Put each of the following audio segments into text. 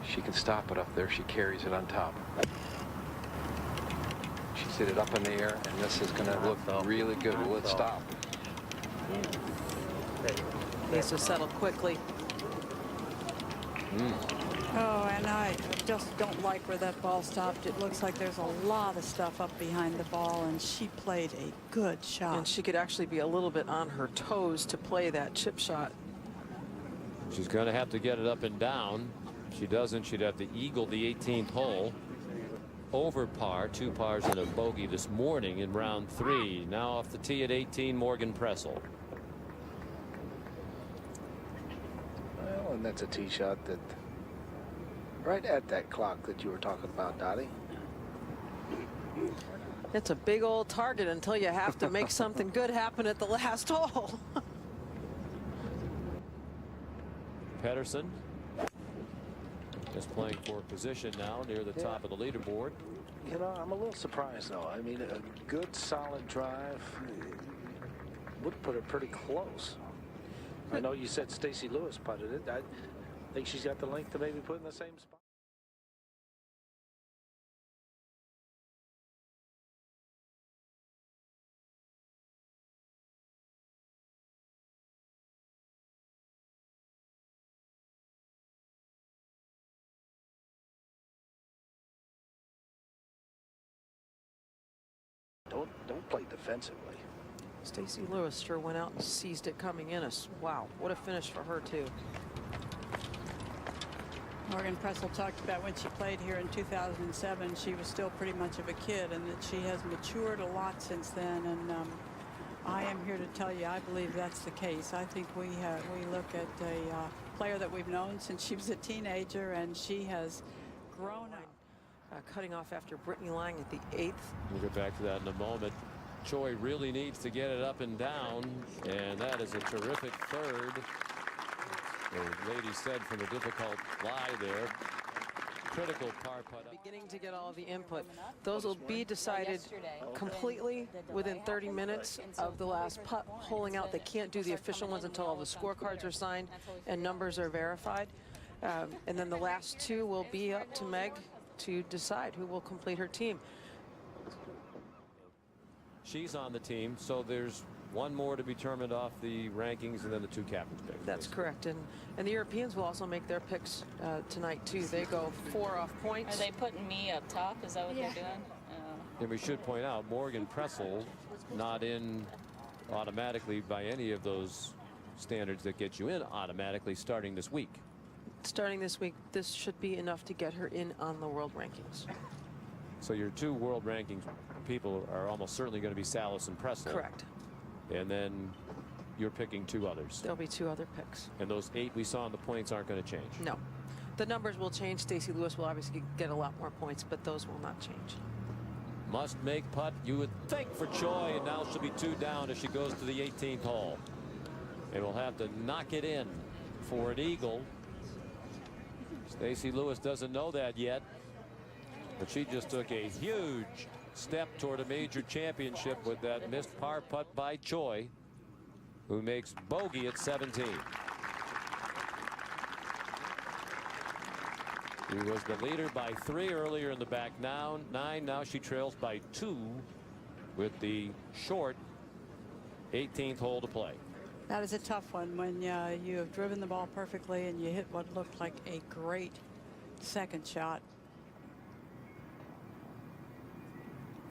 She can stop it up there. She carries it on top. She's hit it up in the air, and this is going to look really good. Will it stop? Needs to settle quickly. Oh, and I just don't like where that ball stopped. It looks like there's a lot of stuff up behind the ball, and she played a good shot. And she could actually be a little bit on her toes to play that chip shot. She's going to have to get it up and down. If she doesn't, she'd have to eagle the 18th hole. Over par, 2 pars and a bogey this morning in round 3. Now off the tee at 18, Morgan Pressel. Well, and that's a tee shot that right at that clock that you were talking about, Dottie. It's a big old target until you have to make something good happen at the last hole. Pedersen is playing for position now near the top of the leaderboard. You know, I'm a little surprised though. I mean, a good solid drive would put it pretty close. I know you said Stacey Lewis putted it. I think she's got the length to maybe put in the same spot. Don't play defensively. Stacey Lewis sure went out and seized it coming in. Wow, what a finish for her too. Morgan Pressel talked about when she played here in 2007, she was still pretty much of a kid, and that she has matured a lot since then. And I am here to tell you, I believe that's the case. I think we look at a player that we've known since she was a teenager, and she has grown up. Cutting off after Brittany Lang at the 8th. We'll get back to that in a moment. Choi really needs to get it up and down, and that is a terrific third. The lady said from a difficult lie there. Critical par putt. Beginning to get all the input. Those will be decided completely within 30 minutes of the last putt holing out. They can't do the official ones until all the scorecards are signed and numbers are verified. And then the last 2 will be up to Meg to decide who will complete her team. She's on the team, so there's 1 more to be determined off the rankings, and then the 2 captains pick. That's correct. And the Europeans will also make their picks tonight too. They go 4 off points. Are they putting me up top? Is that what they're doing? And we should point out Morgan Pressel not in automatically by any of those standards that get you in automatically starting this week. Starting this week, this should be enough to get her in on the world rankings. So your 2 world rankings people are almost certainly going to be Salas and Pressel. Correct. And then you're picking 2 others. There'll be 2 other picks. And those 8 we saw in the points aren't going to change. No. The numbers will change. Stacey Lewis will obviously get a lot more points, but those will not change. Must make putt, you would think, for Choi, and now she'll be 2 down as she goes to the 18th hole. And will have to knock it in for an eagle. Stacey Lewis doesn't know that yet, but she just took a huge step toward a major championship with that missed par putt by Choi, who makes bogey at 17. He was the leader by 3 earlier in the back 9. Now she trails by 2 with the short 18th hole to play. That is a tough one when you have driven the ball perfectly and you hit what looked like a great second shot.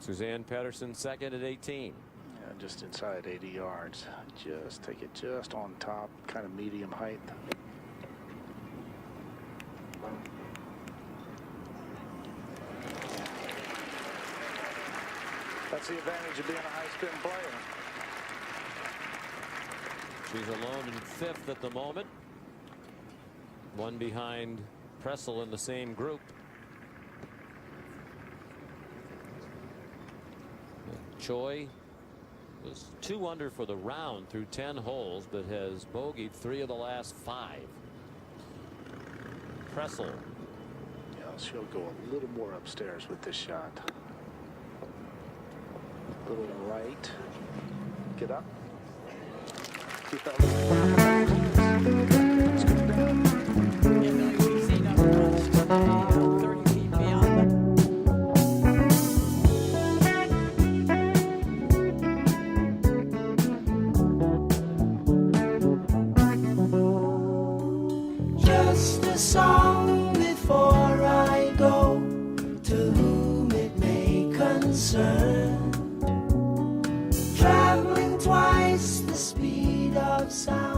Suzanne Pedersen second at 18. Yeah, just inside 80 yards. Just take it just on top, kind of medium height. That's the advantage of being a high spin player. She's alone in 5th at the moment. 1 behind Pressel in the same group. Choi was 2 under for the round through 10 holes, but has bogeyed 3 of the last 5. Pressel. Yeah, she'll go a little more upstairs with this shot. A little right. Get up. Keep that little. Yeah, Billy, we've seen up front. outside.